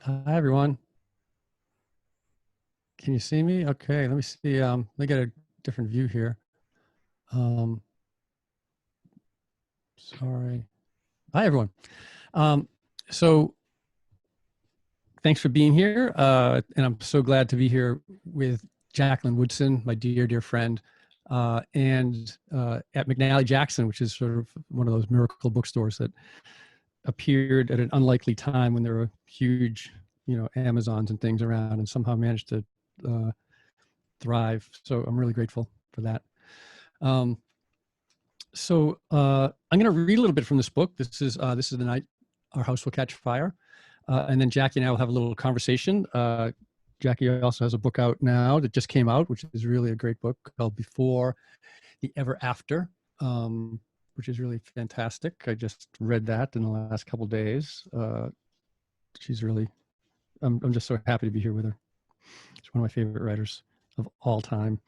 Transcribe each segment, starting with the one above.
Hi, everyone. Can you see me? Okay, let me see. Let me get a different view here. Sorry. Hi, everyone. So thanks for being here. And I'm so glad to be here with Jacqueline Woodson, my dear, dear friend, and at McNally Jackson, which is sort of one of those miracle bookstores that appeared at an unlikely time when there were huge, Amazons and things around, and somehow managed to thrive. So I'm really grateful for that. I'm going to read a little bit from this book. This is the night our house will catch fire, and then Jackie and I will have a little conversation. Jackie also has a book out now that just came out, which is really a great book called Before the Ever After, which is really fantastic. I just read that in the last couple of days. She's really, I'm just so happy to be here with her. She's one of my favorite writers of all time.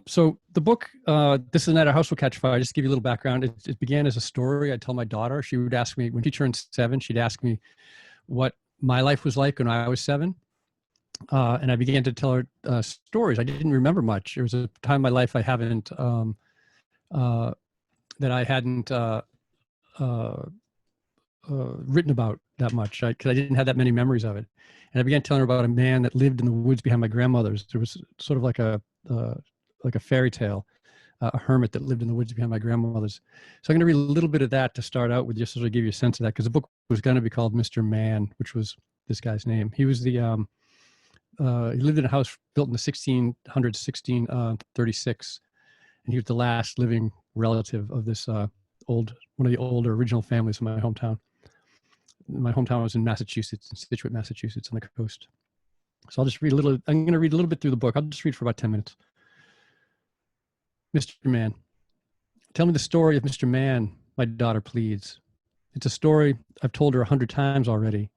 So the book, This is the Night Our House Will Catch Fire, just to give you a little background, it began as a story. I'd tell my daughter. She would ask me, when she turned 7, she'd ask me what my life was like when I was 7. And I began to tell her stories. I didn't remember much. There was a time in my life I haven't, that I hadn't written about that much, because I didn't have that many memories of it. And I began telling her about a man that lived in the woods behind my grandmother's. There was sort of like a fairy tale, a hermit that lived in the woods behind my grandmother's. So I'm going to read a little bit of that to start out with, just so to give you a sense of that, because the book was going to be called Mister Mann, which was this guy's name. He was the he lived in a house built in the 1636, and he was the last living relative of this one of the older original families in my hometown. My hometown was in Massachusetts, in Situate, Massachusetts, on the coast. So I'll just read a little. I'm going to read a little bit through the book. I'll just read for about 10 minutes. Mr. Mann. Tell me the story of Mr. Mann, my daughter pleads. It's a story I've told her 100 times already.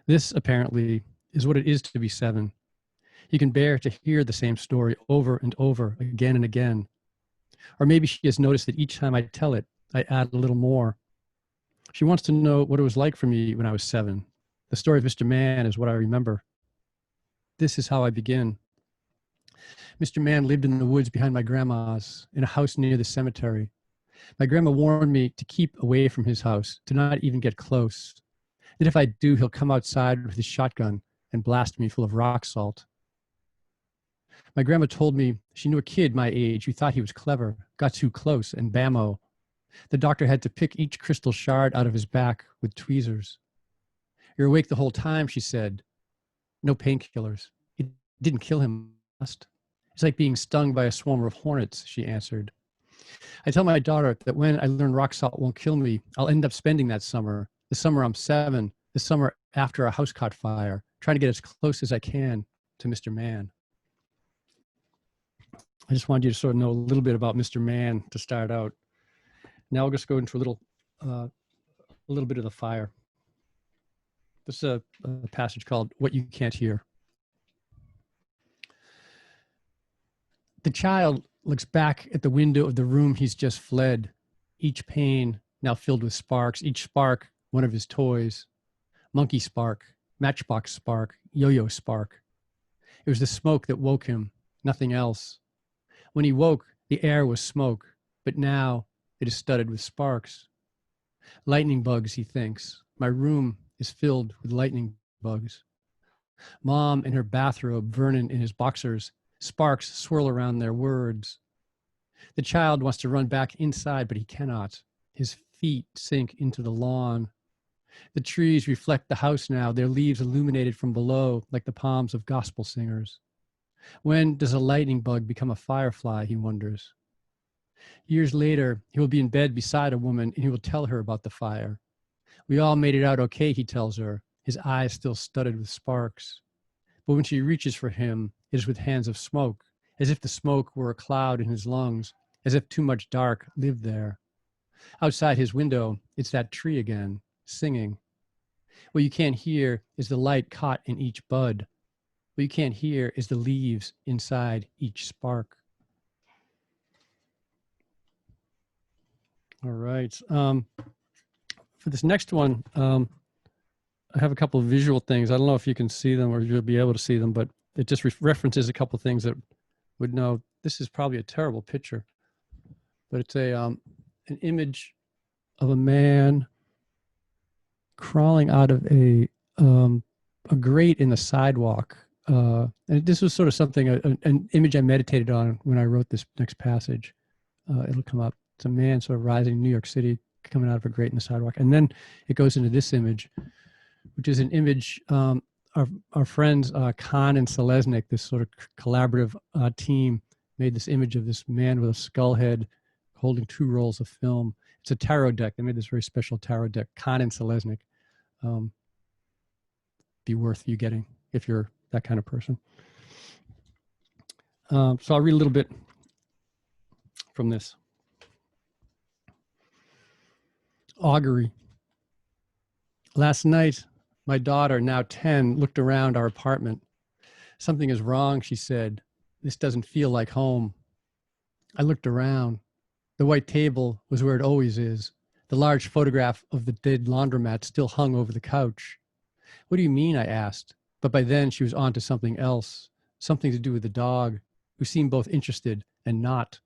This, apparently, is what it is to be 7. You can bear to hear the same story over and over, again and again. Or maybe she has noticed that each time I tell it, I add a little more. She wants to know what it was like for me when I was 7. The story of Mr. Mann is what I remember. This is how I begin. Mr. Mann lived in the woods behind my grandma's, in a house near the cemetery. My grandma warned me to keep away from his house, to not even get close. That if I do, he'll come outside with his shotgun and blast me full of rock salt. My grandma told me she knew a kid my age who thought he was clever, got too close, and bammo. The doctor had to pick each crystal shard out of his back with tweezers. You're awake the whole time, she said. No painkillers. It didn't kill him. It's like being stung by a swarm of hornets, she answered. I tell my daughter that when I learn rock salt won't kill me, I'll end up spending that summer, the summer I'm 7, the summer after our house caught fire, trying to get as close as I can to Mr. Mann. I just wanted you to sort of know a little bit about Mr. Mann to start out. Now I'll just go into a little bit of the fire. This is a passage called What You Can't Hear. The child looks back at the window of the room he's just fled, each pane now filled with sparks, each spark one of his toys. Monkey spark, matchbox spark, yo-yo spark. It was the smoke that woke him, nothing else. When he woke, the air was smoke, but now it is studded with sparks. Lightning bugs, he thinks. My room is filled with lightning bugs. Mom in her bathrobe, Vernon in his boxers. Sparks swirl around their words. The child wants to run back inside, but he cannot. His feet sink into the lawn. The trees reflect the house now, their leaves illuminated from below like the palms of gospel singers. When does a lightning bug become a firefly, he wonders. Years later, he will be in bed beside a woman and he will tell her about the fire. We all made it out okay, he tells her, his eyes still studded with sparks. But when she reaches for him, it is with hands of smoke, as if the smoke were a cloud in his lungs, as if too much dark lived there. Outside his window, it's that tree again, singing. What you can't hear is the light caught in each bud. What you can't hear is the leaves inside each spark. All right. For this next one, I have a couple of visual things. I don't know if you can see them or you'll be able to see them, but it just references a couple of things that would know. This is probably a terrible picture, but it's an image of a man crawling out of a grate in the sidewalk. And this was sort of something, an image I meditated on when I wrote this next passage. It'll come up. It's a man sort of rising in New York City, coming out of a grate in the sidewalk. And then it goes into this image, which is an image, our friends, Khan and Selesnik, this sort of collaborative team, made this image of this man with a skull head holding 2 rolls of film. It's a tarot deck. They made this very special tarot deck, Khan and Selesnik. Be worth you getting if you're that kind of person. So I'll read a little bit from this. Augury. Last night, my daughter, now 10, looked around our apartment. Something is wrong, she said. This doesn't feel like home. I looked around. The white table was where it always is. The large photograph of the dead laundromat still hung over the couch. What do you mean? I asked. But by then she was on to something else, something to do with the dog, who seemed both interested and not.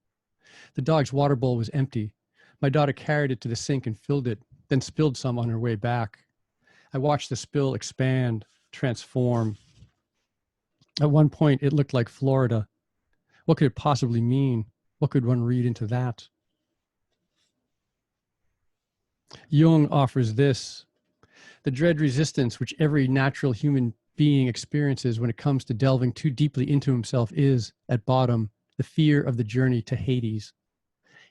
The dog's water bowl was empty. My daughter carried it to the sink and filled it, then spilled some on her way back. I watched the spill expand, transform. At one point, it looked like Florida. What could it possibly mean? What could one read into that? Jung offers this: the dread resistance which every natural human being experiences when it comes to delving too deeply into himself is, at bottom, the fear of the journey to Hades.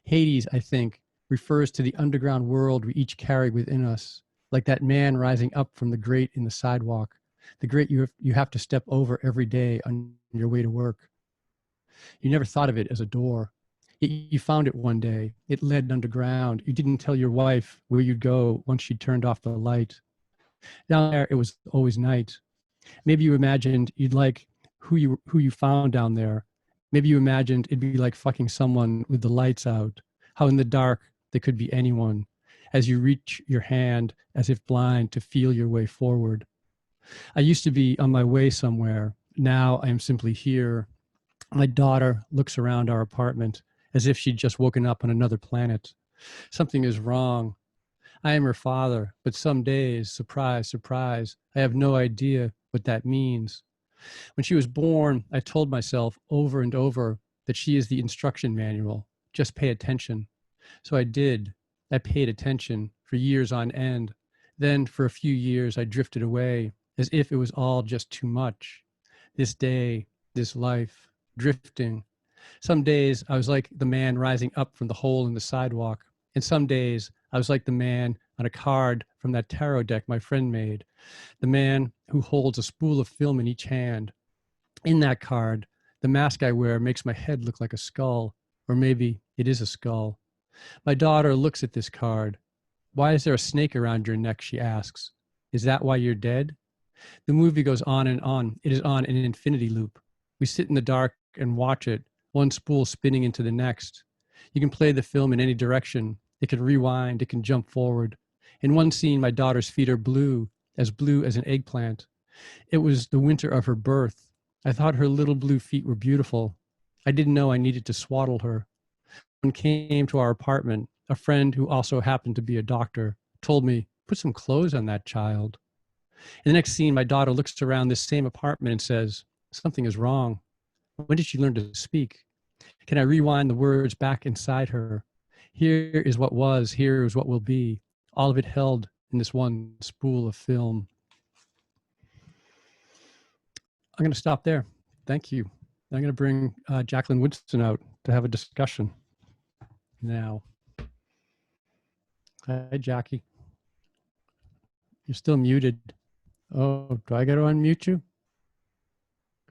Hades, I think, refers to the underground world we each carry within us, like that man rising up from the grate in the sidewalk, the grate you have to step over every day on your way to work. You never thought of it as a door. You found it one day. It led underground. You didn't tell your wife where you'd go once she'd turned off the light. Down there, it was always night. Maybe you imagined you'd like who you found down there. Maybe you imagined it'd be like fucking someone with the lights out, how in the dark they could be anyone, as you reach your hand as if blind to feel your way forward. I used to be on my way somewhere. Now I am simply here. My daughter looks around our apartment as if she'd just woken up on another planet. Something is wrong. I am her father, but some days, surprise, surprise, I have no idea what that means. When she was born, I told myself over and over that she is the instruction manual. Just pay attention. So I did. I paid attention for years on end. Then for a few years, I drifted away as if it was all just too much. This day, this life, drifting. Some days I was like the man rising up from the hole in the sidewalk. And some days I was like the man on a card from that tarot deck my friend made, the man who holds a spool of film in each hand. In that card, the mask I wear makes my head look like a skull, or maybe it is a skull. My daughter looks at this card. Why is there a snake around your neck, she asks. Is that why you're dead? The movie goes on and on. It is on an infinity loop. We sit in the dark and watch it, one spool spinning into the next. You can play the film in any direction. It can rewind, it can jump forward. In one scene, my daughter's feet are blue as an eggplant. It was the winter of her birth. I thought her little blue feet were beautiful. I didn't know I needed to swaddle her. When came to our apartment, a friend who also happened to be a doctor told me, put some clothes on that child. In the next scene, my daughter looks around this same apartment and says, something is wrong. When did she learn to speak? Can I rewind the words back inside her? Here is what was, here is what will be. All of it held in this one spool of film. I'm going to stop there. Thank you. I'm going to bring Jacqueline Woodson out to have a discussion now. Hi, Jackie. You're still muted. Oh, do I got to unmute you?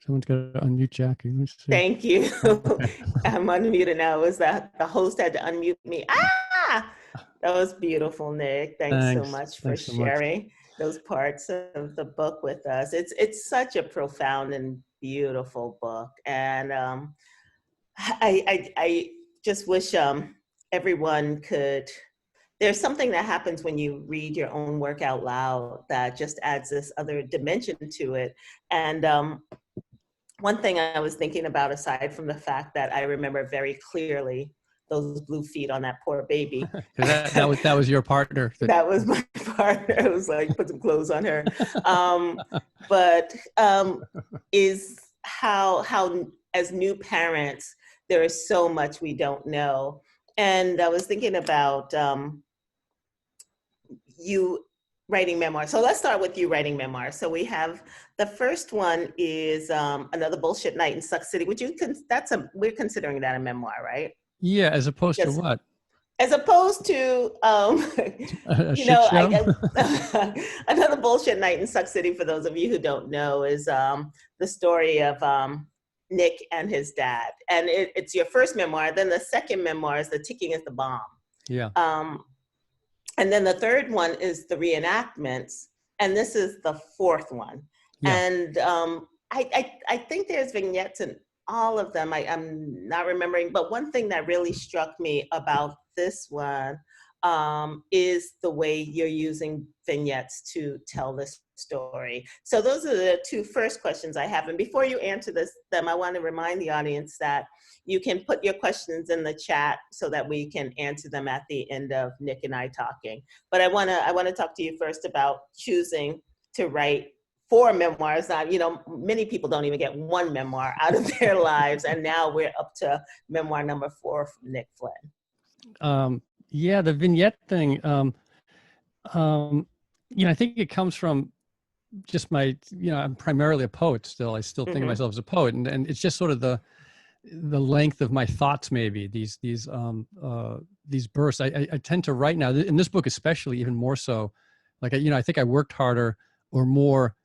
Someone's got to unmute Jackie. Let me see. Thank you. I'm unmuted now. It was that the host had to unmute me. Ah, that was beautiful, Nick. Thanks so much for sharing those parts of the book with us. It's such a profound and beautiful book, and I just wish everyone could there's something that happens when you read your own work out loud that just adds this other dimension to it. And one thing I was thinking about, aside from the fact that I remember very clearly those blue feet on that poor baby. that was your partner. That was my partner. It was like, put some clothes on her. But is how as new parents, there is so much we don't know. And I was thinking about you writing memoirs. So let's start with you writing memoirs. So we have, the first one is Another Bullshit Night in Suck City. We're considering that a memoir, right? Yeah, as opposed to what? As opposed to, Another Bullshit Night in Suck City, for those of you who don't know, is the story of Nick and his dad. And it's your first memoir. Then the second memoir is The Ticking is the Bomb. Yeah. And then the third one is the reenactments. And this is the fourth one. Yeah. And I think there's vignettes in all of them. I'm not remembering, but one thing that really struck me about this one is the way you're using vignettes to tell this story. So those are the two first questions I have. And before you answer them, I want to remind the audience that you can put your questions in the chat so that we can answer them at the end of Nick and I talking. But I want to talk to you first about choosing to write 4 memoirs. Now, many people don't even get one memoir out of their lives. And now we're up to memoir number 4 from Nick Flynn. Yeah, the vignette thing, I think it comes from just I'm primarily a poet still. I still think of myself as a poet. And it's just sort of the length of my thoughts, maybe these bursts. I tend to write now, in this book especially, even more so. Like, I think I worked harder or more.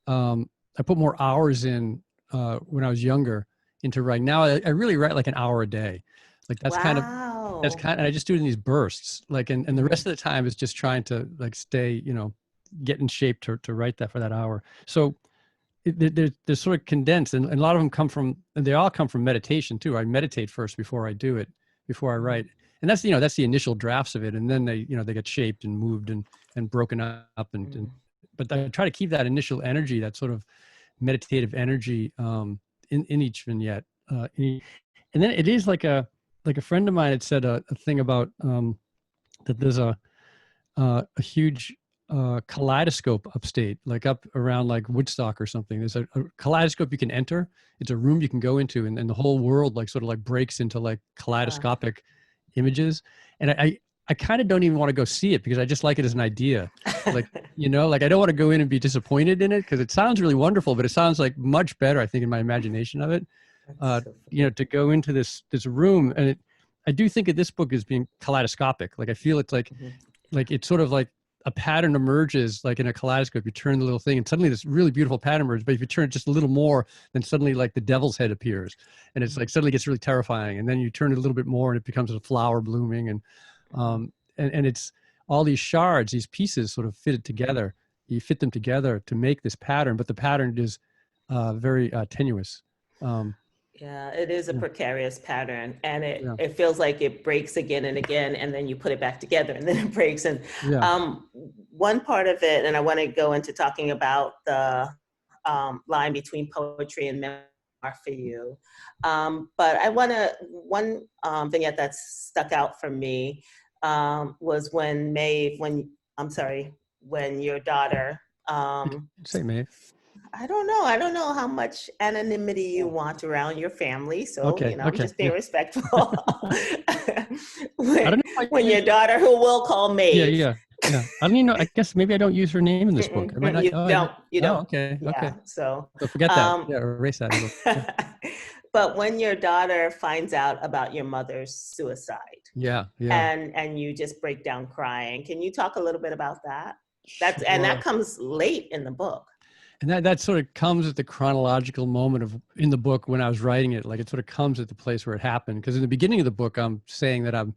I put more hours in when I was younger into writing. Now I really write like an hour a day. Like that's wow. and I just do it in these bursts. Like, and the rest of the time is just trying to like stay, get in shape to write that for that hour. So they're sort of condensed, and a lot of them they all come from meditation too. I meditate first before I do it, before I write. And that's, that's the initial drafts of it. And then they get shaped and moved and broken up but I try to keep that initial energy, that sort of meditative energy in each vignette. And then it is like a friend of mine had said a thing about that there's a huge kaleidoscope upstate, like up around like Woodstock or something. There's a kaleidoscope you can enter. It's a room you can go into, and the whole world like sort of like breaks into like kaleidoscopic images. And I kind of don't even want to go see it because I just like it as an idea. Like, like I don't want to go in and be disappointed in it because it sounds really wonderful, but it sounds like much better, I think, in my imagination of it. To go into this room. And I do think that this book is being kaleidoscopic. Like I feel it's like, like it's sort of like a pattern emerges, like in a kaleidoscope. You turn the little thing and suddenly this really beautiful pattern emerges, but if you turn it just a little more, then suddenly like the devil's head appears and it's like suddenly gets really terrifying. And then you turn it a little bit more and it becomes a flower blooming. And it's all these shards, these pieces sort of fitted together. You fit them together to make this pattern, but the pattern is very tenuous. Yeah, it is a precarious pattern, and it feels like it breaks again and again, and then you put it back together, and then it breaks. And one part of it, and I want to go into talking about the line between poetry and memoir for you, but I want to, one vignette that stuck out for me was when your daughter. Say Maeve. I don't know how much anonymity you want around your family. So, I'm just being respectful. when your daughter, who we'll call Maeve. Yeah. I don't even know. I guess maybe I don't use her name in this book. You don't. Oh, okay. Yeah, okay. So forget that. Erase that. But when your daughter finds out about your mother's suicide. Yeah. And you just break down crying. Can you talk a little bit about that? And that comes late in the book. And that sort of comes at the chronological moment in the book when I was writing it. Like it sort of comes at the place where it happened. Because in the beginning of the book, I'm saying that I'm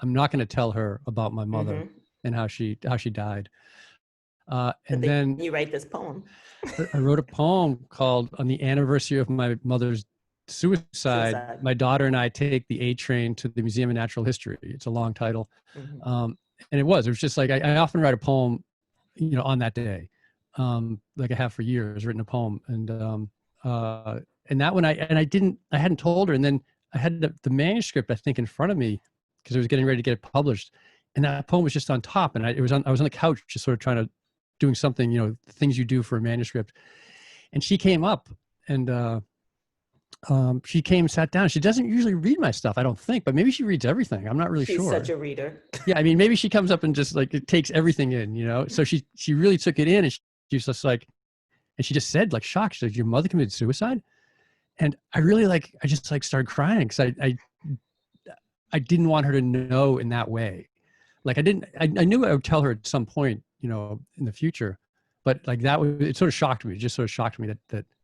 not going to tell her about my mother and how she died. And then you write this poem. I wrote a poem called "On the Anniversary of My Mother's Suicide. My daughter and I take the A train to the Museum of Natural History." It's a long title. it was just like, I often write a poem, on that day. Like I have for years, written a poem. And that one I hadn't told her. And then I had the manuscript, I think, in front of me because I was getting ready to get it published. And that poem was just on top. And I was on the couch, just sort of doing something, the things you do for a manuscript. And she came up and, she came, sat down. She doesn't usually read my stuff, I don't think, but maybe she reads everything. I'm not really sure. She's such a reader. Yeah. I mean, maybe she comes up and just like, it takes everything in, so she really took it in, and she was just like, and she just said, like, shocked. She said, your mother committed suicide? And I really I just like started crying because I didn't want her to know in that way. Like I knew I would tell her at some point, in the future, but like it sort of shocked me. It just sort of shocked me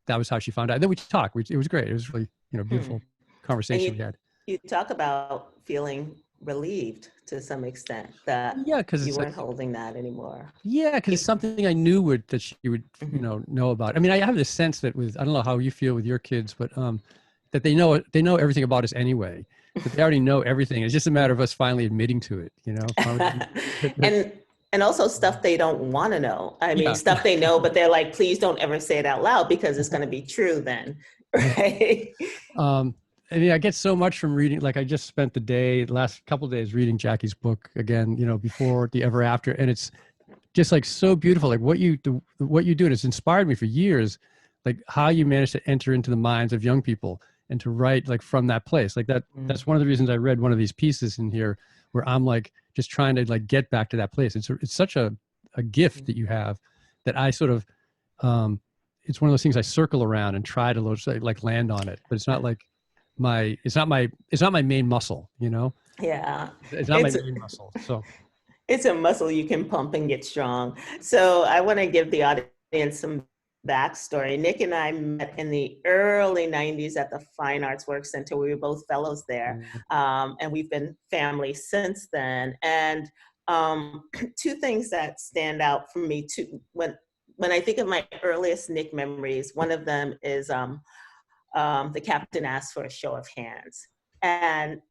that was how she found out. And then we talked. It was great. It was really, beautiful conversation we had. You talk about feeling relieved to some extent that you weren't holding that anymore. Yeah, because it's something I knew that she would, know about. I mean, I have this sense that I don't know how you feel with your kids, but that they know everything about us anyway. That they already know everything. It's just a matter of us finally admitting to it, And also stuff they don't want to know. I mean, stuff they know, but they're like, please don't ever say it out loud because it's going to be true then, right? I mean, I get so much from reading. Like I just spent the last couple of days reading Jackie's book again, Before the Ever After. And it's just like so beautiful. Like what you do, and it's inspired me for years, like how you manage to enter into the minds of young people and to write like from that place. Like that's one of the reasons I read one of these pieces in here where I'm like just trying to like get back to that place. It's such a gift that you have that I sort of, it's one of those things I circle around and try to like land on it, but it's not like it's not my main muscle, Yeah. It's not my main muscle. So it's a muscle you can pump and get strong. So I want to give the audience some backstory. Nick and I met in the early 90s at the Fine Arts Work Center. We were both fellows there. And we've been family since then. And two things that stand out for me too, when I think of my earliest Nick memories, one of them is the captain asked for a show of hands. And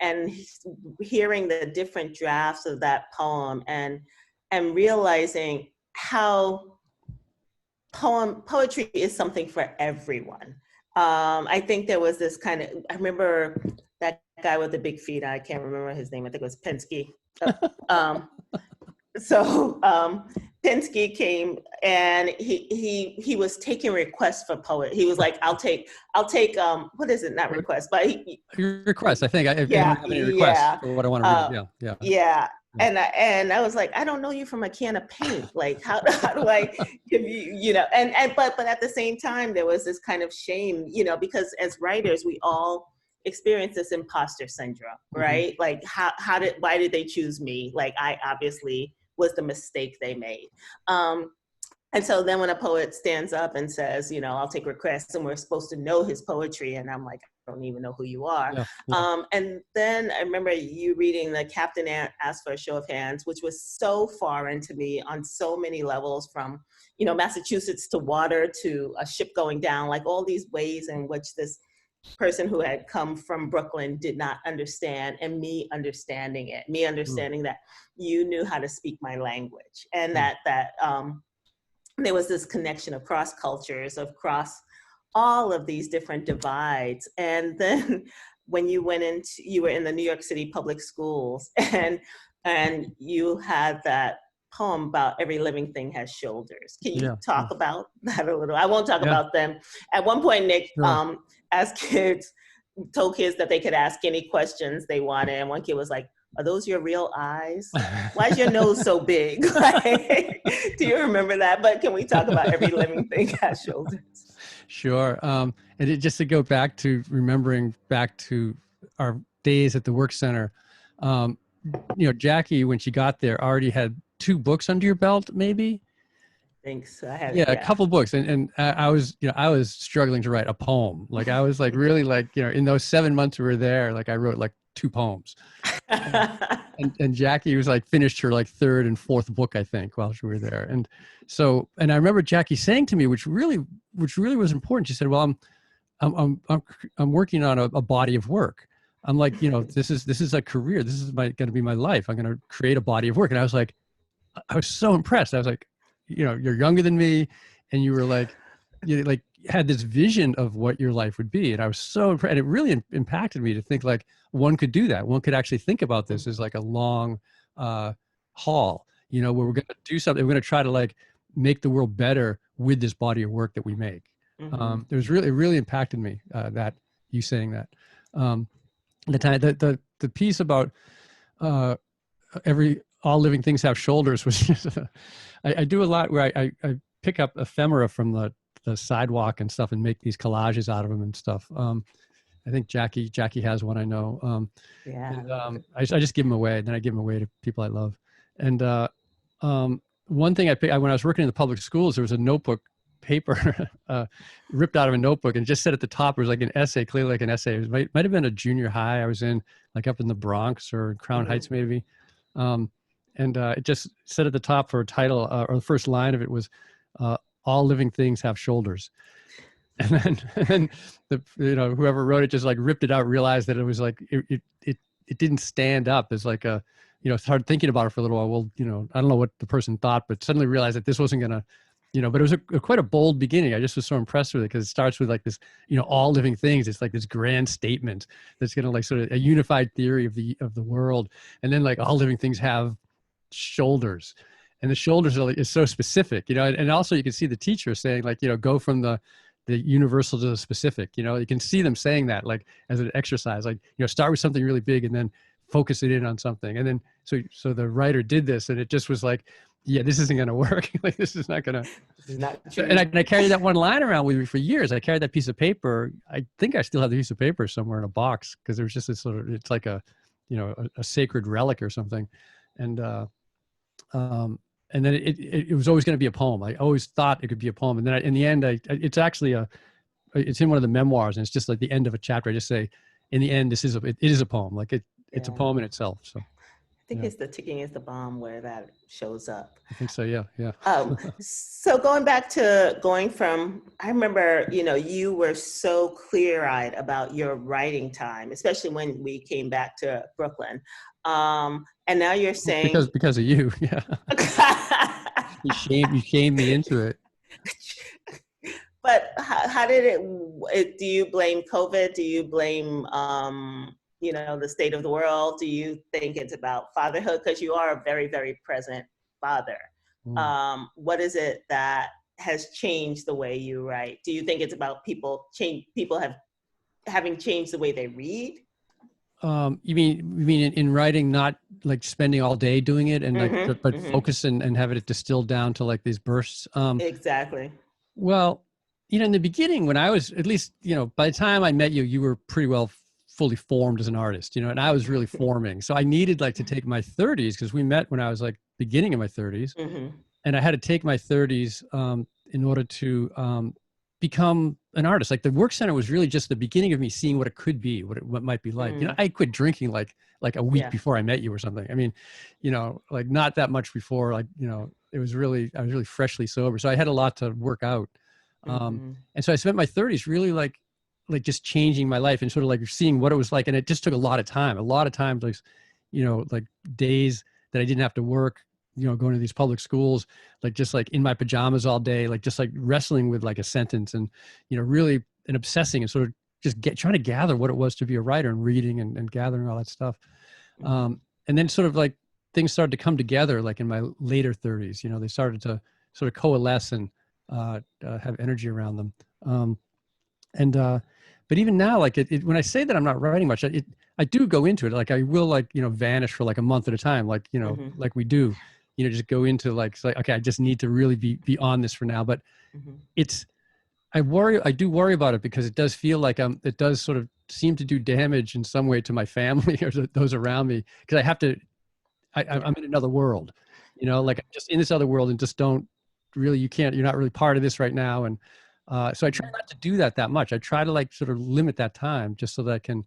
hearing the different drafts of that poem and realizing how poetry is something for everyone. I think there was this kind of, I remember that guy with the big feet, I can't remember his name, I think it was Penske. Penske came and he was taking requests for poet. He was like, I'll take what is it? Not request, but request. I think I have any requests for what I want to read. Yeah. And I was like, I don't know you from a can of paint. Like, how do I give you, but at the same time, there was this kind of shame, because as writers, we all experience this imposter syndrome, right? Like why did they choose me? Like, I obviously was the mistake they made. And so then when a poet stands up and says, I'll take requests, and we're supposed to know his poetry, and I'm like, I don't even know who you are. And then I remember you reading the Captain Asked for a Show of Hands, which was so foreign to me on so many levels, from, Massachusetts to water to a ship going down, like all these ways in which this person who had come from Brooklyn did not understand, and me understanding it, that you knew how to speak my language, and that there was this connection across cultures, across all of these different divides. And then when you were in the New York City public schools, and you had that poem about every living thing has shoulders. Can you talk about that a little? I won't talk about them. At one point, Nick told kids that they could ask any questions they wanted. And one kid was like, are those your real eyes? Why is your nose so big? Do you remember that? But can we talk about every living thing has shoulders? Sure. And just to go back to remembering back to our days at the work center, Jackie, when she got there, already had 2 books under your belt, maybe? Thanks. I had a couple books, and I was struggling to write a poem. Like I was like really like in those 7 months we were there, like I wrote like 2 poems. and Jackie was like finished her like 3rd and 4th book, I think, while we were there. And I remember Jackie saying to me, which really was important. She said, "Well, I'm working on a body of work, I'm like, this is a career. This is going to be my life. I'm going to create a body of work. And I was like, I was so impressed. I was like, you're younger than me, and you were like, you like had this vision of what your life would be. And I was so impressed. And it really impacted me to think like one could do that. One could actually think about this as like a long haul, where we're going to do something. We're going to try to like make the world better with this body of work that we make. It really impacted me, that you saying that. The time, the piece about all living things have shoulders was just, I do a lot where I pick up ephemera from the sidewalk and stuff and make these collages out of them and stuff. I think Jackie has one, I know. And, I just give them away, and then I give them away to people I love. And one thing when I was working in the public schools, there was a notebook paper ripped out of a notebook and just said at the top, it was like an essay, clearly like an essay. It might have been a junior high I was in, like up in the Bronx or Crown Heights maybe. And it just said at the top for a title, or the first line of it was, all living things have shoulders. And then whoever wrote it just like ripped it out, realized that it was like, it didn't stand up as like a, started thinking about it for a little while. Well, I don't know what the person thought, but suddenly realized that this wasn't going to, but it was quite a bold beginning. I just was so impressed with it because it starts with like this, all living things. It's like this grand statement that's going to like sort of a unified theory of the world. And then like all living things have shoulders, and the shoulders is so specific, and also you can see the teacher saying like, go from the universal to the specific, you can see them saying that like as an exercise, like, start with something really big and then focus it in on something. And then, so the writer did this, and it just was like, yeah, this isn't going to work. Like, this is not going to, and I carried that one line around with me for years. I carried that piece of paper. I think I still have the piece of paper somewhere in a box, because there was just this sort of, it's like a sacred relic or something. And then it was always going to be a poem. I always thought it could be a poem. And then in the end, it's actually it's in one of the memoirs, and it's just like the end of a chapter. I just say, in the end, it is a poem. Like it's a poem in itself. So I think it's the ticking is the bomb where that shows up. I think so. Yeah. So going from, I remember, you were so clear-eyed about your writing time, especially when we came back to Brooklyn. And now you're saying because of you, yeah. you shamed me into it. But how did it? Do you blame COVID? Do you blame the state of the world? Do you think it's about fatherhood? Because you are a very, very present father. What is it that has changed the way you write? Do you think it's about people having changed the way they read? You mean in writing, not like spending all day doing it and but focus and have it distilled down to like these bursts? Exactly. Well, in the beginning, when I was, at least, by the time I met you, you were pretty well fully formed as an artist, and I was really forming. So I needed like to take my 30s, because we met when I was like beginning of my 30s, and I had to take my 30s in order to become an artist. Like the work center was really just the beginning of me seeing what it could be, what it might be like. I quit drinking like a week before I met you or something. I mean, like not that much before, like, I was really freshly sober. So I had a lot to work out. And so I spent my 30s really like just changing my life and sort of like seeing what it was like. And it just took a lot of time, like, like days that I didn't have to work, going to these public schools, like just like in my pajamas all day, like just like wrestling with like a sentence and, really and obsessing and sort of just trying to gather what it was to be a writer and reading and gathering all that stuff. And then sort of like things started to come together, like in my later 30s, they started to sort of coalesce and have energy around them. But even now, like when I say that I'm not writing much, I do go into it. Like I will vanish for like a month at a time, like, like we do, just go into like, okay, I just need to really be on this for now. But I do worry about it, because it does feel like it does sort of seem to do damage in some way to my family or those around me. Cause I have to, I'm in another world, like I'm just in this other world and just don't really, you're not really part of this right now. And so I try not to do that much. I try to like sort of limit that time just so that I can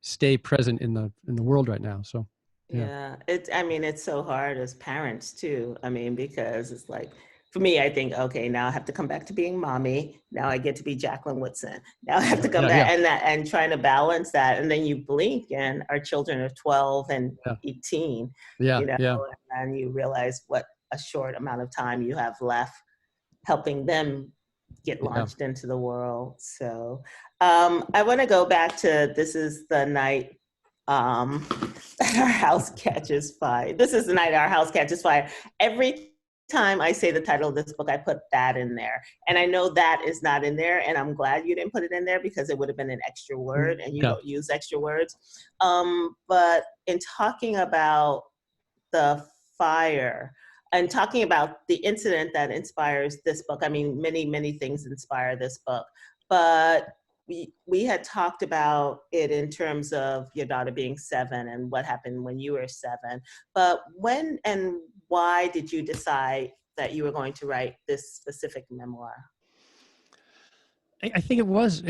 stay present in the world right now. So yeah, it's so hard as parents too. I mean, because it's like for me, I think, okay, now I have to come back to being mommy. Now I get to be Jacqueline Woodson. Now I have to come back and trying to balance that. And then you blink and our children are 12 and 18, and you realize what a short amount of time you have left helping them get launched into the world. So I want to go back to, this is the night that our house catches fire. This is the night our house catches fire. Every time I say the title of this book, I put that in there. And I know that is not in there, and I'm glad you didn't put it in there because it would have been an extra word, and you don't use extra words. But in talking about the fire and talking about the incident that inspires this book, I mean, many, many things inspire this book, but we had talked about it in terms of your daughter being 7 and what happened when you were 7. But when and why did you decide that you were going to write this specific memoir? I think it was,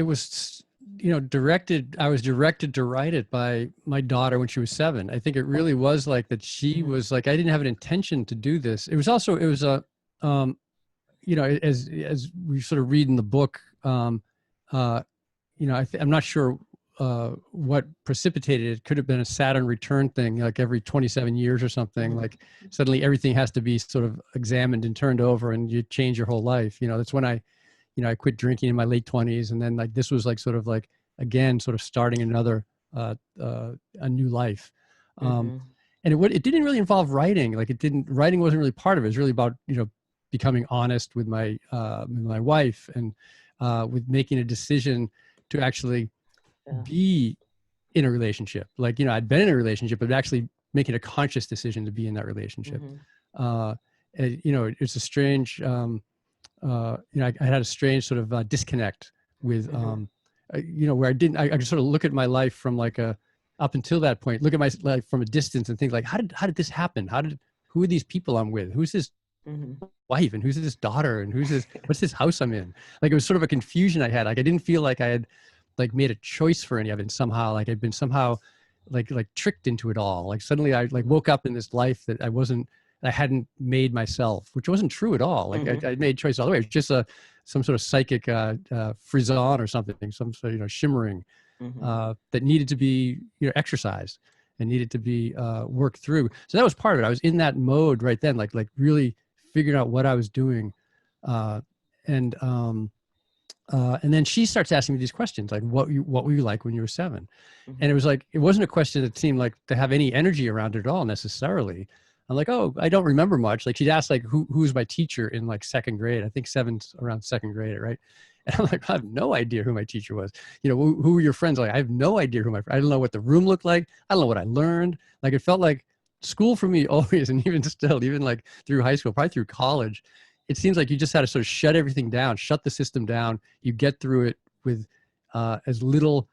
directed. I was directed to write it by my daughter when she was 7. I think it really was like that. She was like, I didn't have an intention to do this. It was a, as we sort of read in the book, I'm not sure what precipitated it. Could have been a Saturn return thing, like every 27 years or something. Like suddenly everything has to be sort of examined and turned over, and you change your whole life. That's when I quit drinking in my late 20s, and then like this was like sort of like again, sort of starting another a new life. And it didn't really involve writing. Like writing wasn't really part of it. It was really about becoming honest with my wife and with making a decision to actually be in a relationship. Like, I'd been in a relationship, but actually making a conscious decision to be in that relationship. It's a strange, I had a strange sort of disconnect with, where I just sort of look at my life from up until that point, look at my life from a distance and think like, how did this happen? Who are these people I'm with? Who's this wife, and who's this daughter, and what's this house I'm in? Like, it was sort of a confusion I had. Like, I didn't feel like I had like made a choice for any of it somehow. Like I'd been somehow like tricked into it all. Like suddenly I like woke up in this life that I hadn't made myself, which wasn't true at all. Like I made choices all the way. It was just some sort of psychic frisson or something, some sort of, shimmering that needed to be, exercised and needed to be worked through. So that was part of it. I was in that mode right then, like really figuring out what I was doing. And then she starts asking me these questions, like, what were you like when you were 7? And it was like, it wasn't a question that seemed like to have any energy around it at all necessarily. I'm like, oh, I don't remember much. Like, she'd ask like, who was my teacher in like 2nd grade? I think 7's around 2nd grade, right? And I'm like, I have no idea who my teacher was. Who were your friends? Like, I have no idea I don't know what the room looked like. I don't know what I learned. Like, it felt like school for me always, and even still, even like through high school, probably through college, it seems like you just had to sort of shut everything down, shut the system down. You get through it with as little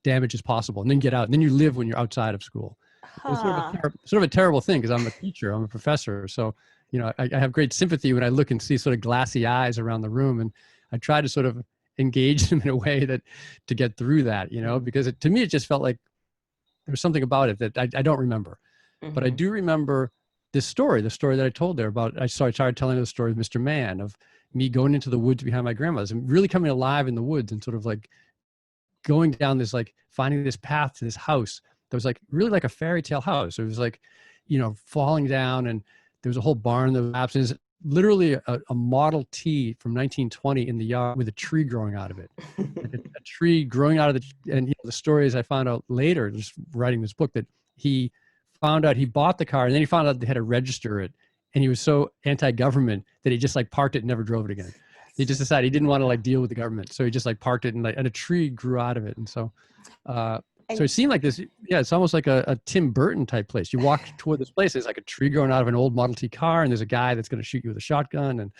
damage as possible, and then get out. And then you live when you're outside of school. It's sort of a terrible thing because I'm a teacher, I'm a professor. So, I have great sympathy when I look and see sort of glassy eyes around the room, and I try to sort of engage them in a way to get through that, because to me, it just felt like there was something about it that I don't remember. But I do remember the story that I told there about, I started telling the story of Mister Mann, of me going into the woods behind my grandmother's and really coming alive in the woods and sort of like going down this, like finding this path to this house that was like really like a fairy tale house. It was like, falling down, and there was a whole barn that was absent. Literally a Model T from 1920 in the yard with a tree growing out of it. Like a tree growing out of and the stories I found out later, just writing this book, that he found out he bought the car, and then he found out they had to register it, and he was so anti-government that he just like parked it and never drove it again. He just decided he didn't want to like deal with the government, so he just like parked it, and a tree grew out of it. And so so it seemed like this, it's almost like a Tim Burton type place. You walk toward this place, there's like a tree growing out of an old Model T car, and there's a guy that's going to shoot you with a shotgun, and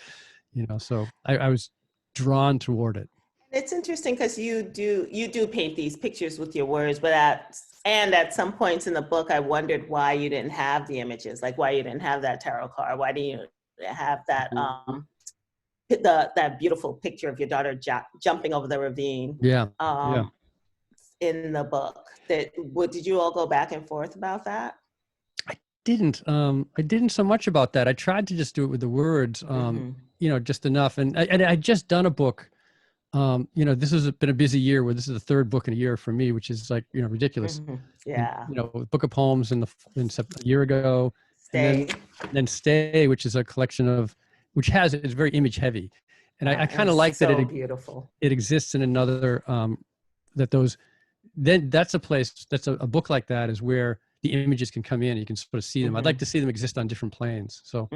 so I was drawn toward it. It's interesting because you do paint these pictures with your words, but at some points in the book, I wondered why you didn't have the images, like why you didn't have that tarot card, why didn't you have that that beautiful picture of your daughter jumping over the ravine? In the book. Did you all go back and forth about that? didn't so much about that. I tried to just do it with the words, just enough. And I just done a book. This has been a busy year where this is the third book in a year for me, which is like, ridiculous. Yeah. And, book of poems a year ago, Stay. and then Stay, which is a collection of, it's very image heavy. And I kind of like that beautiful. It exists in another, that's a place, that's a book like that is where the images can come in. You can sort of see them. I'd like to see them exist on different planes. So,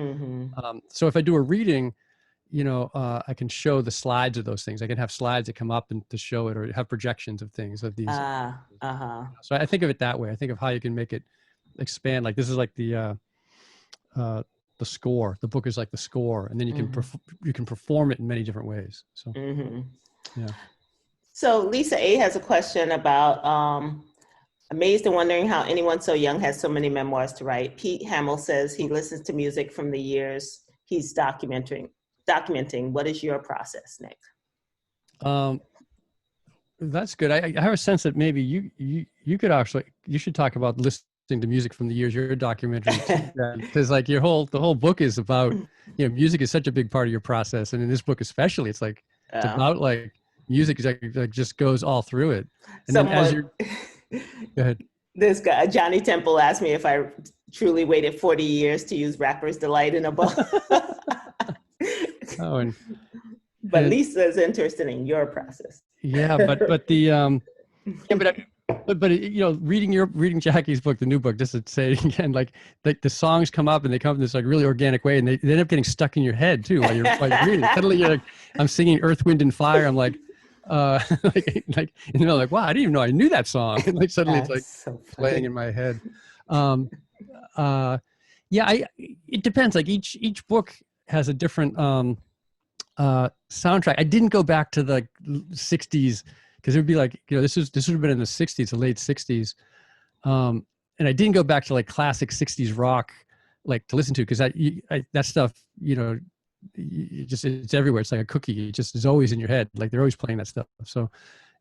so if I do a reading, I can show the slides of those things. I can have slides that come up and to show it, or have projections of things of these. So I think of it that way. I think of how you can make it expand. Like this is like the score. The book is like the score, and then you can perform it in many different ways. So, yeah. So Lisa A has a question about amazed and wondering how anyone so young has so many memoirs to write. Pete Hamill says he listens to music from the years he's documenting. What is your process, Nick? That's good. I have a sense that maybe you could actually, you should talk about listening to music from the years you're documenting, because like the whole book is about, music is such a big part of your process, and in this book especially, it's like it's about like music is like just goes all through it. And then as you're, go ahead. This guy Johnny Temple asked me if I truly waited 40 years to use Rapper's Delight in a book. But Lisa is interested in your process. Yeah, but reading Jackie's book, the new book, just to say it again, like the songs come up and they come in this like really organic way, and they end up getting stuck in your head too while you're reading. Suddenly you're like, I'm singing Earth, Wind, and Fire. I'm like, like wow, I didn't even know I knew that song. And like suddenly it's like so playing in my head. It depends. Like each book has a different soundtrack. I didn't go back to the 60s because it would be like, this would have been in the 60s, the late 60s. And I didn't go back to like classic 60s rock, like to listen to, because that stuff, it's everywhere. It's like a cookie. It just is always in your head. Like they're always playing that stuff. So,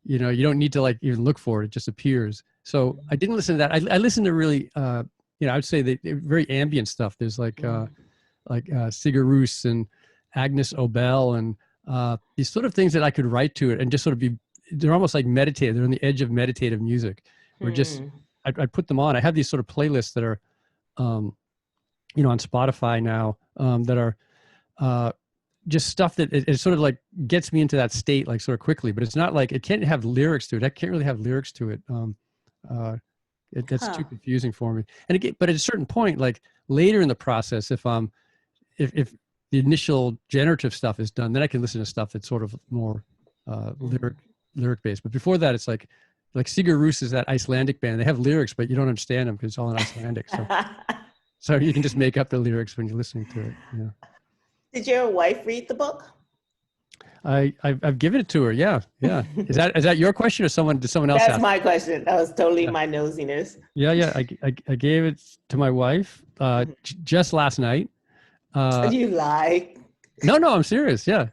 you don't need to like even look for it. It just appears. So I didn't listen to that. I listened to really, I would say that very ambient stuff. There's like Sigur Rós and Agnes Obel and these sort of things that I could write to it and just sort of they're almost like meditative. They're on the edge of meditative music. Or just, I put them on. I have these sort of playlists that are, on Spotify now that are just stuff that it sort of like gets me into that state like sort of quickly, but it's not like, it can't have lyrics to it. I can't really have lyrics to it. That's too confusing for me. And again, but at a certain point, like later in the process, if the initial generative stuff is done, then I can listen to stuff that's sort of more lyric based. But before that, it's like Sigur Rós is that Icelandic band. They have lyrics, but you don't understand them because it's all in Icelandic. So you can just make up the lyrics when you're listening to it. Yeah. Did your wife read the book? I've given it to her. Yeah. Is that your question or did someone else? That's my question. That was totally my nosiness. Yeah. I gave it to my wife just last night. You lie. No, I'm serious. Yeah.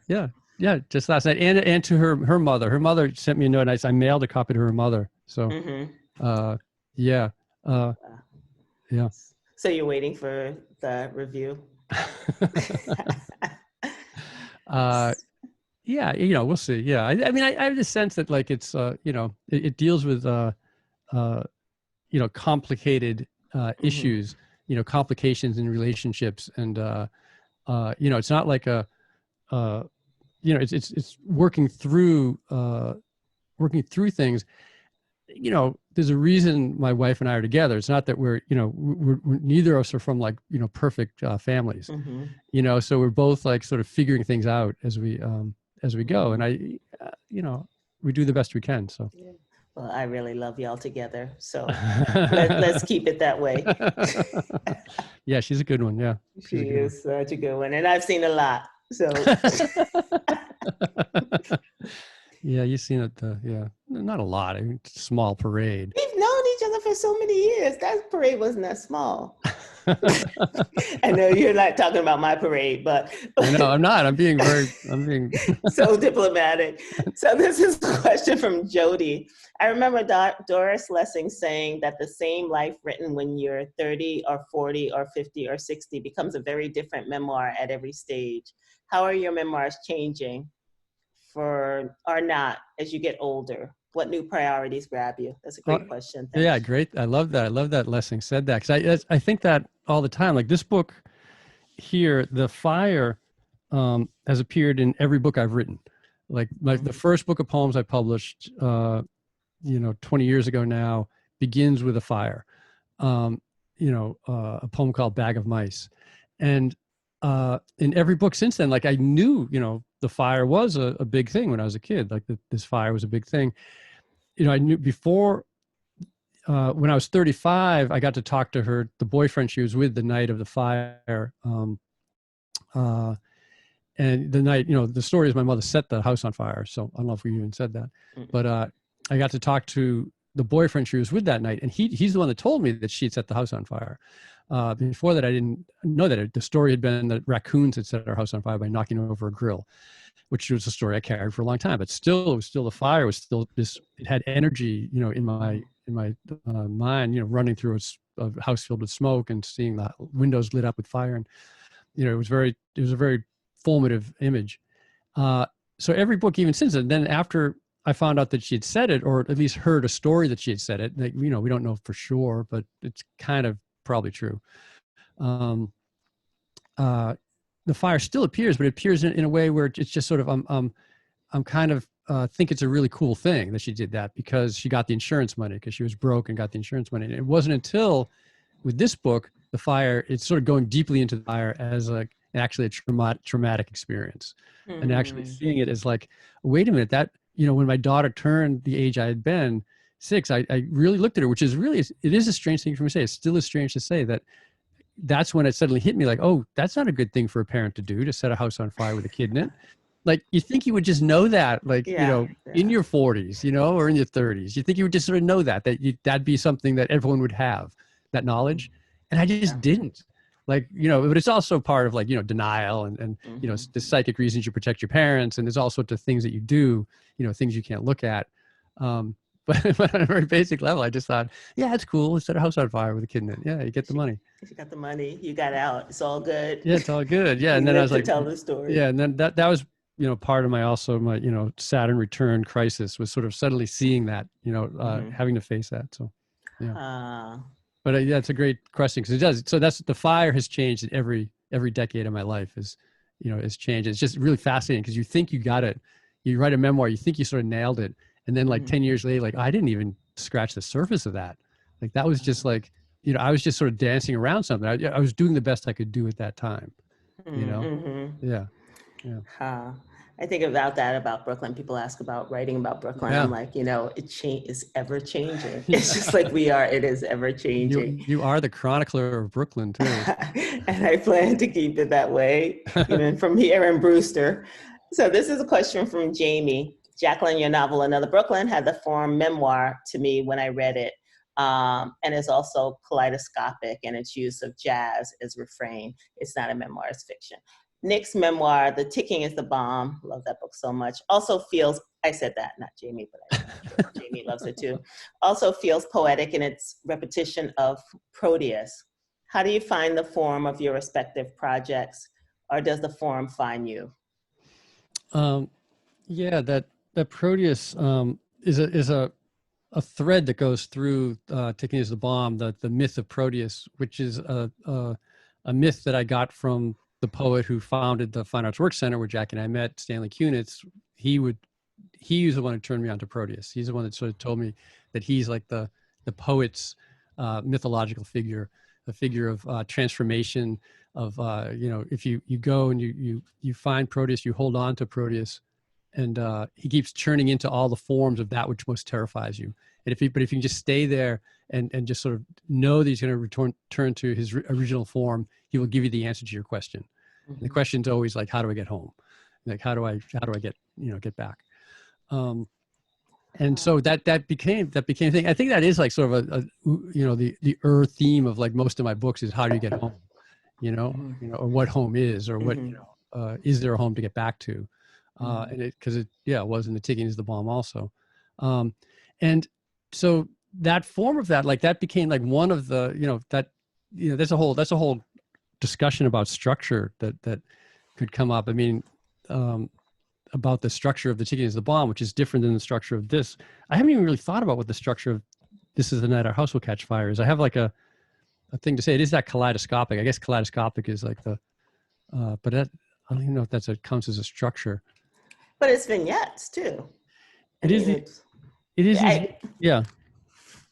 Just last night, and to her mother. Her mother sent me a note, and I mailed a copy to her mother. So, yeah. So you're waiting for the review. We'll see. Yeah, I mean, I have the sense that like it's it deals with complicated issues, complications in relationships, and it's not like it's working through things. There's a reason my wife and I are together. It's not that we're neither of us are from like perfect families, so we're both like sort of figuring things out as we go, and we do the best we can. So. Yeah. Well, I really love y'all together, so let's keep it that way. Yeah, she's a good one. Yeah, she is such a good one, and I've seen a lot. So. Yeah, you've seen it. Not a lot. I mean, small parade. We've known each other for so many years. That parade wasn't that small. I know you're not talking about my parade, but I know I'm not. I'm being so diplomatic. So this is a question from Jody. I remember Doris Lessing saying that the same life written when you're 30 or 40 or 50 or 60 becomes a very different memoir at every stage. How are your memoirs changing or not as you get older? What new priorities grab you? That's a great question. Thanks. Yeah, great. I love that. I love that Lessing said that, because I think that all the time. Like this book here, The Fire, has appeared in every book I've written. Like the first book of poems I published, 20 years ago now, begins with a fire. A poem called Bag of Mice. And in every book since then, like I knew, the fire was a big thing when I was a kid. Like this fire was a big thing. I knew before, when I was 35, I got to talk to the boyfriend she was with the night of the fire. And the night, the story is my mother set the house on fire. So I don't know if we even said that, but I got to talk to the boyfriend she was with that night. And he's the one that told me that she'd set the house on fire. Before that, I didn't know that the story had been that raccoons had set our house on fire by knocking over a grill, which was a story I carried for a long time. But still, it was still the fire was still this. It had energy, in my mind, running through a house filled with smoke and seeing the windows lit up with fire, and it was a very formative image. So every book, even since then, after I found out that she had said it, or at least heard a story that she had said it, like, we don't know for sure, but it's kind of probably true. The fire still appears, but it appears in a way where it's just sort of, I'm kind of think it's a really cool thing that she did that, because she got the insurance money, because she was broke and got the insurance money. And it wasn't until with this book, The Fire, it's sort of going deeply into the fire as actually a traumatic experience, and actually seeing it as like, wait a minute, that, when my daughter turned the age I had been, 6, I really looked at her, which is really, it is a strange thing for me to say. It's still is strange to say that. That's when it suddenly hit me, like, oh, that's not a good thing for a parent to do, to set a house on fire with a kid in it. Like, you think you would just know that, like, in your 40s, or in your 30s, you think you would just sort of know that'd be something that everyone would have, that knowledge. And I just didn't. Like, but it's also part of, like, denial and the psychic reasons you protect your parents. And there's all sorts of things that you do, things you can't look at. But on a very basic level, I just thought, yeah, it's cool. Let's set a house on fire with a kid in it. Yeah, you get the money. If you got the money, you got out. It's all good. Yeah, it's all good. Yeah, and then I was like, tell the story. Yeah, and then that was part of my Saturn return crisis, was sort of suddenly seeing that, having to face that. So, yeah. But yeah, it's a great question, because it does. So that's the fire has changed in every decade of my life. Has changed. It's just really fascinating, because you think you got it. You write a memoir, you think you sort of nailed it. And then like 10 years later, like, I didn't even scratch the surface of that. Like, that was just like, I was just sort of dancing around something. I was doing the best I could do at that time, Yeah. I think about that about Brooklyn. People ask about writing about Brooklyn. Yeah. I'm like, it's ever changing. It's just like we are, it is ever changing. You are the chronicler of Brooklyn too. And I plan to keep it that way, even from here in Brewster. So this is a question from Jamie. Jacqueline, your novel, Another Brooklyn, had the form memoir to me when I read it, and is also kaleidoscopic in its use of jazz as refrain. It's not a memoir, it's fiction. Nick's memoir, The Ticking is the Bomb, love that book so much, also feels, I said that, not Jamie, but Jamie loves it too, also feels poetic in its repetition of Proteus. How do you find the form of your respective projects, or does the form find you? Yeah, that Proteus is a thread that goes through Ticking is the Bomb, the myth of Proteus, which is a myth that I got from the poet who founded the Fine Arts Work Center, where Jackie and I met, Stanley Kunitz. He was the one who turned me on to Proteus. He's the one that sort of told me that he's like the poet's mythological figure, a figure of transformation, of if you go and you find Proteus, you hold on to Proteus, and he keeps churning into all the forms of that which most terrifies you. And if you can just stay there and just sort of know that he's going to return to his original form, he will give you the answer to your question. And the question's always like, how do I get home? Like, how do I get back? And so that became a thing. I think that is like sort of the theme of like most of my books is how do you get home, or what home is, or what, is there a home to get back to? And it was in The Ticking is the Bomb also. And so that form of that, like that became like one of the, that's a whole discussion about structure that could come up. I mean, about the structure of The Ticking is the Bomb, which is different than the structure of this. I haven't even really thought about what the structure of This Is the Night Our House Will Catch Fire is. I have like a thing to say. It is that kaleidoscopic. I guess kaleidoscopic is like the, but that, I don't even know if counts as a structure. But it's vignettes too. It is. Yeah.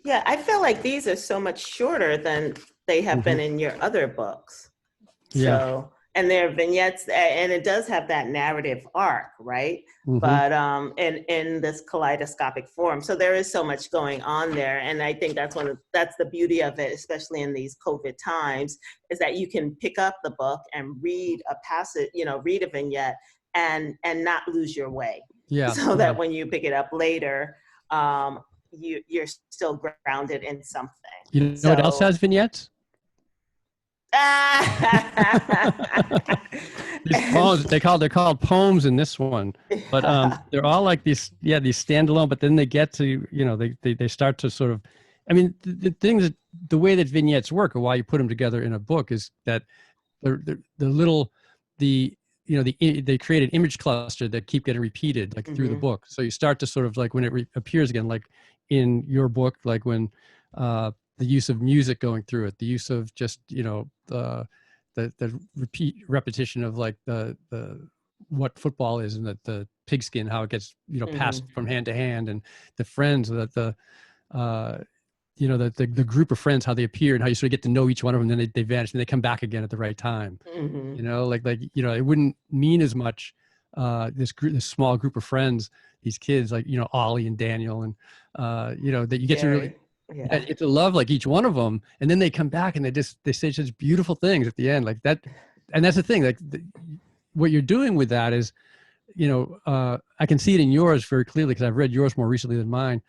Yeah, I feel like these are so much shorter than they have been in your other books. So, and they're vignettes, and it does have that narrative arc, right? But in this kaleidoscopic form. So there is so much going on there. And I think that's the beauty of it, especially in these COVID times, is that you can pick up the book and read a passage, read a vignette and not lose your way. Yeah. So that when you pick it up later, you're still grounded in something. You know what else has vignettes? These poems, they're called poems in this one, but they're all like these standalone, but then they get to, they start to sort of, I mean, the way that vignettes work, or why you put them together in a book, is that they create an image cluster that keep getting repeated like through the book. So you start to sort of like when it appears again, like in your book, like when the use of music going through it, the use of just the repetition of like the what football is, and the pigskin, how it gets passed from hand to hand, and the friends that the group of friends, how they appear and how you sort of get to know each one of them, then they vanish and they come back again at the right time. It wouldn't mean as much this small group of friends, these kids like Ollie and Daniel, and that you get to really you get to love like each one of them, and then they come back and they say such beautiful things at the end, like that. And that's the thing, like what you're doing with that is, I can see it in yours very clearly because I've read yours more recently than mine.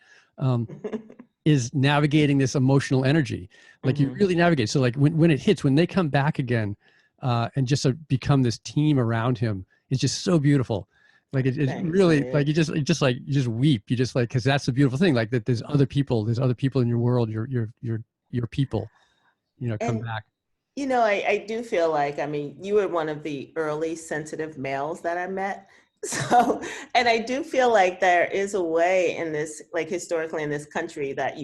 Is navigating this emotional energy, like you really navigate. So like when it hits, when they come back again, and just become this team around him, it's just so beautiful. Like it really, man. Like you just weep. You just like, because that's the beautiful thing. Like that, there's other people in your world. Your people, come back. I do feel like, I mean, you were one of the early sensitive males that I met. So, and I do feel like there is a way in this, like historically in this country, that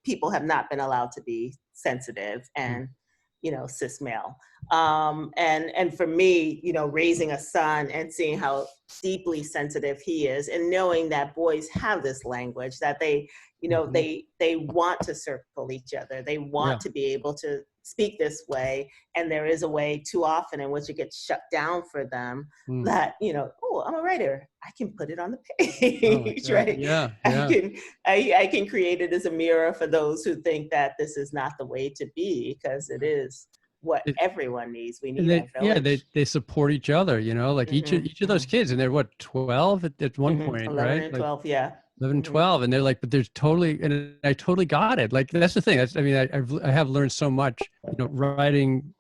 people have not been allowed to be sensitive and, cis male. And for me, raising a son and seeing how deeply sensitive he is, and knowing that boys have this language that they want to circle each other. They want to be able to speak this way. And there is a way too often in which it gets shut down for them that, oh, I'm a writer. I can put it on the page, right? Yeah. I can create it as a mirror for those who think that this is not the way to be, because it is what everyone needs. We need that village. They support each other, like each of those kids, and they're what, 12 at one point, 11 right? and 12, yeah. 11, 12, and they're like, but there's totally, and I totally got it. Like, that's the thing. I have learned so much, writing,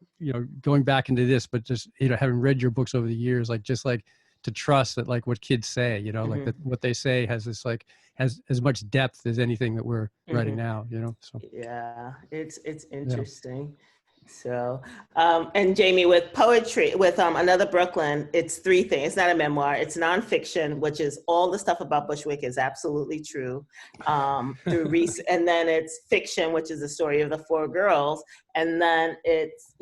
going back into this, but just, having read your books over the years, like, just like to trust that, like what kids say, like that what they say has this, like, has as much depth as anything that we're writing now, so. Yeah, it's interesting. Yeah. So, and Jamie, with poetry, with Another Brooklyn, it's three things. It's not a memoir. It's nonfiction, which is all the stuff about Bushwick is absolutely true. And then it's fiction, which is the story of the four girls. And then it's,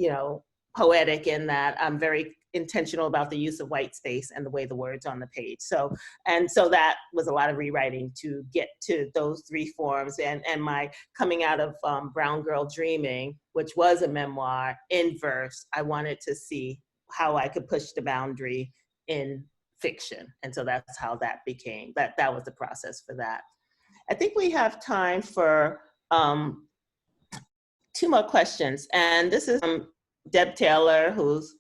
poetic in that I'm very intentional about the use of white space and the way the words on the page. So that was a lot of rewriting to get to those three forms. And my coming out of Brown Girl Dreaming, which was a memoir in verse, I wanted to see how I could push the boundary in fiction. And so that's how that became, that was the process for that. I think we have time for two more questions. And this is Deb Taylor, who's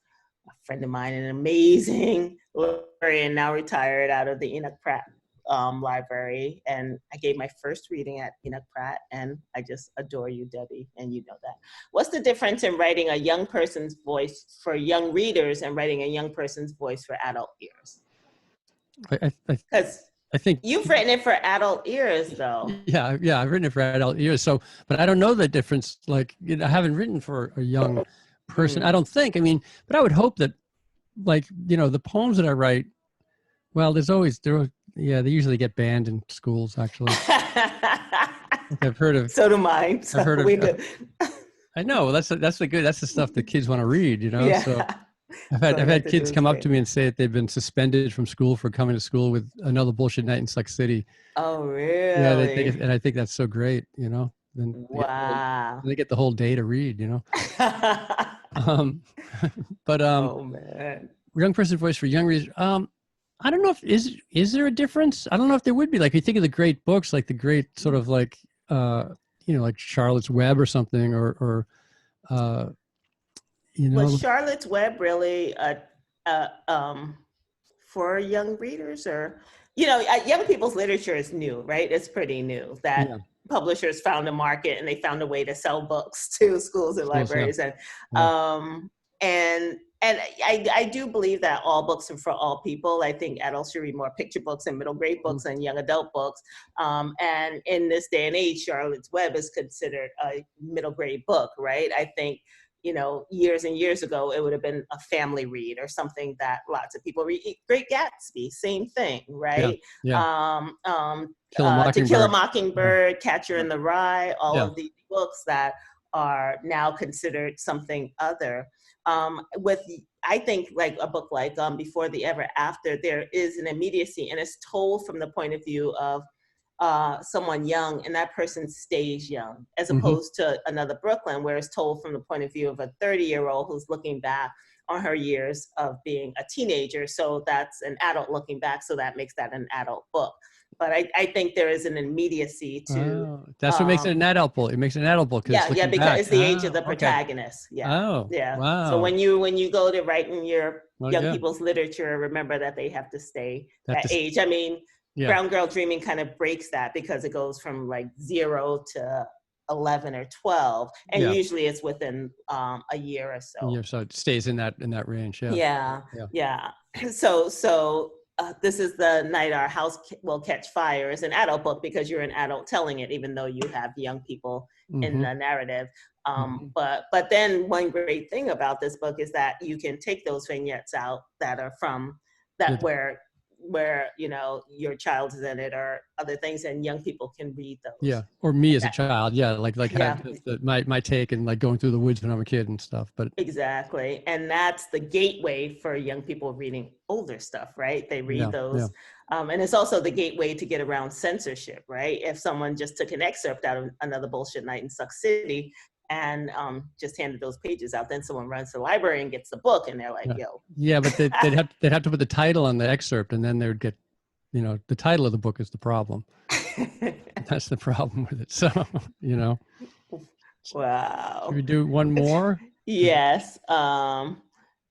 a friend of mine, an amazing librarian, now retired out of the Enoch Pratt library, and I gave my first reading at Enoch Pratt, and I just adore you, Debbie, and you know that. What's the difference in writing a young person's voice for young readers and writing a young person's voice for adult ears? Because I think you've written it for adult ears, though. Yeah, I've written it for adult ears. So, but I don't know the difference. Like, I haven't written for a young person. I don't think. I mean, but I would hope that, like, the poems that I write. Well, they usually get banned in schools. Actually, I've heard of. So do mine. So I've heard of. I know that's the stuff that kids want to read. Yeah. So. I've had kids come up to me and say that they've been suspended from school for coming to school with Another Bullshit Night in Suck City. Oh, really? Yeah, and I think that's so great, Then wow. they get the whole day to read, But oh man, young person voice for young readers. I don't know if is there a difference? I don't know if there would be. Like, you think of the great books, like the great sort of like like Charlotte's Web or something, or was Charlotte's Web really for young readers, or young people's literature is new, right? It's pretty new that publishers found a market and they found a way to sell books to schools and libraries, and I do believe that all books are for all people. I think adults should read more picture books and middle grade books and young adult books. And in this day and age, Charlotte's Web is considered a middle grade book, right? I think years and years ago, it would have been a family read or something that lots of people read. Great Gatsby, same thing, right? Yeah. To Kill a Mockingbird, Catcher in the Rye, all of these books that are now considered something other. I think like a book like Before the Ever After, there is an immediacy, and it's told from the point of view of someone young, and that person stays young, as opposed to Another Brooklyn, where it's told from the point of view of a 30-year-old who's looking back on her years of being a teenager. So that's an adult looking back, so that makes that an adult book. But I think there is an immediacy to that's what makes it an adult book. It makes it an adult book. Because it's the age of the protagonist. Okay. Yeah. Oh, yeah. Wow. So when you go to writing your young people's literature, remember that they have to stay that age. I mean, Brown Girl Dreaming kind of breaks that because it goes from like 0 to 11 or 12, and usually it's within a year or so. Yeah, so it stays in that range. Yeah. So this is the Night Our House Will Catch Fire is an adult book because you're an adult telling it, even though you have young people in the narrative. But then one great thing about this book is that you can take those vignettes out that are from that where your child is in it or other things, and young people can read those. Yeah, or me as a child. Yeah, have my take and like going through the woods when I'm a kid and stuff. But exactly, and that's the gateway for young people reading older stuff, right? They read those, and it's also the gateway to get around censorship, right? If someone just took an excerpt out of Another Bullshit Night in Suck City and just handed those pages out, then someone runs to the library and gets the book, and they're like, "Yo." Yeah, but they'd have to put the title on the excerpt, and then they would get, the title of the book is the problem. That's the problem with it. So, Wow. Should we do one more? Yes.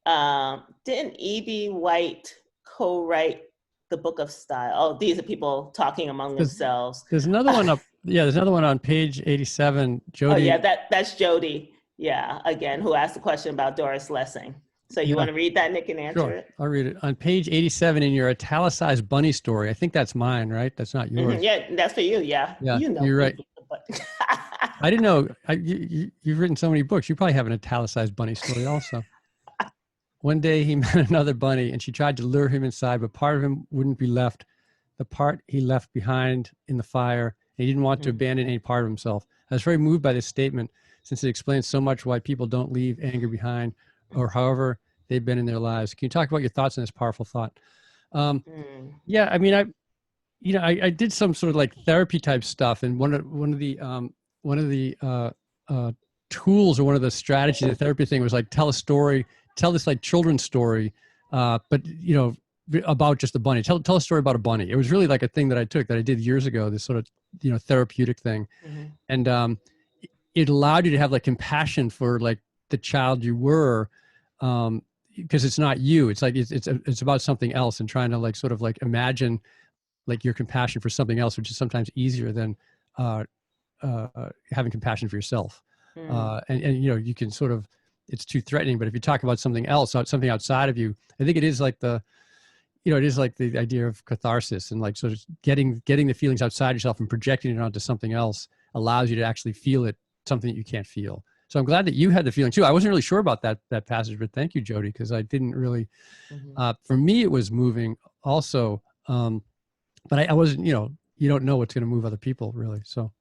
Didn't E.B. White co-write the Book of Style? Oh, these are people talking among themselves. There's another one up. Yeah, there's another one on page 87. Jody. Oh yeah, that's Jody. Yeah, again, who asked the question about Doris Lessing. So you want to read that, Nick, and answer it? I'll read it. On page 87 in your italicized bunny story, I think that's mine, right? That's not yours. Yeah, that's for you. Yeah. You're right. I didn't know. You've written so many books. You probably have an italicized bunny story also. One day he met another bunny, and she tried to lure him inside, but part of him wouldn't be left. The part he left behind in the fire. He didn't want to abandon any part of himself. I was very moved by this statement, since it explains so much why people don't leave anger behind, or however they've been in their lives. Can you talk about your thoughts on this powerful thought? Yeah, I mean, I did some sort of like therapy type stuff, and one of the tools or one of the strategies of the therapy thing was like tell this like children's story, but about just a bunny. Tell a story about a bunny. It was really like a thing that I did years ago. This sort of therapeutic thing, and it allowed you to have like compassion for like the child you were, because it's not you. It's like it's about something else, and trying to like sort of like imagine like your compassion for something else, which is sometimes easier than having compassion for yourself. And you know, you can sort of, it's too threatening, but if you talk about something else, something outside of you, I think it is like the, you know, it is like the idea of catharsis, and like sort of getting the feelings outside yourself and projecting it onto something else allows you to actually feel it, something that you can't feel. So I'm glad that you had the feeling too. I wasn't really sure about that passage, but thank you, Jody, because I didn't really, for me, it was moving also. But I wasn't, you know, you don't know what's going to move other people really. So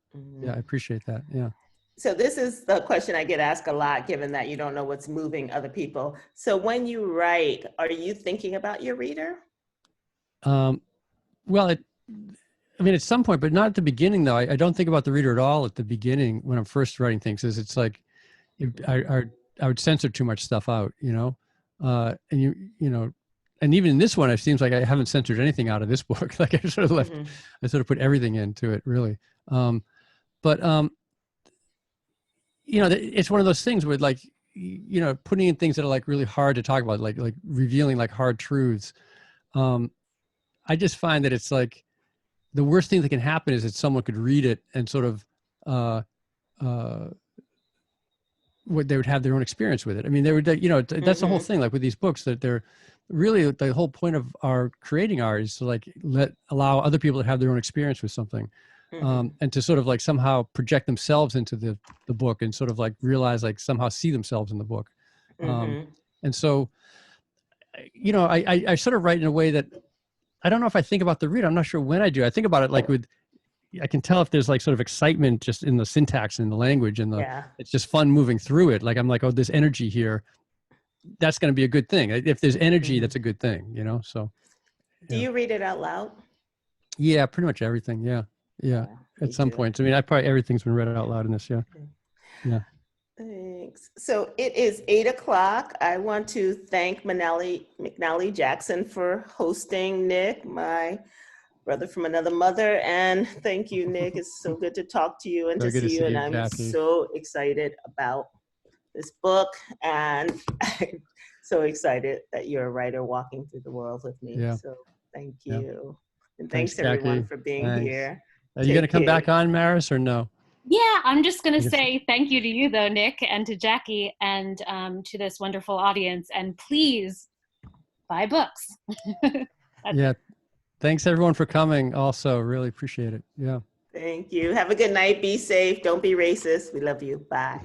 yeah, I appreciate that. Yeah. So this is the question I get asked a lot, given that you don't know what's moving other people. So when you write, are you thinking about your reader? Well, I mean, at some point, but not at the beginning, though. I don't think about the reader at all at the beginning when I'm first writing things. Is it's like I would censor too much stuff out, you know, and you know, and even in this one, it seems like I haven't censored anything out of this book. Like I sort of left, I sort of put everything into it, really. But you know, it's one of those things where, like, you know, putting in things that are like really hard to talk about, like revealing like hard truths. I just find that it's like the worst thing that can happen is that someone could read it and sort of what they would have their own experience with it. I mean, they would, you know, that's the whole thing. Like with these books, that they're really, the whole point of our creating art is to like allow other people to have their own experience with something, and to sort of like somehow project themselves into the book and sort of like realize, like somehow see themselves in the book. And so, you know, I sort of write in a way that I don't know if I think about the reader. I'm not sure when I do. I think about it like I can tell if there's like sort of excitement just in the syntax and the language and it's just fun moving through it. Like I'm like, oh, there's energy here. That's going to be a good thing. If there's energy, that's a good thing, you know? So. Do you read it out loud? Yeah, pretty much everything. Yeah. At some points. I mean, everything's been read out loud in this. Yeah. Yeah. Thanks. So it is 8:00. I want to thank McNally Jackson for hosting Nick, my brother from another mother. And thank you, Nick. It's so good to talk to you and to see you. And I'm Jackie. so excited about this book. And I'm so excited that you're a writer walking through the world with me. Yeah. So thank you. And thanks everyone Jackie. for being here. Are you going to come back on, Maris, or no? Yeah, I'm just going to say thank you to you, though, Nick, and to Jackie, and to this wonderful audience. And please buy books. Yeah. Thanks, everyone, for coming. Also, really appreciate it. Yeah. Thank you. Have a good night. Be safe. Don't be racist. We love you. Bye.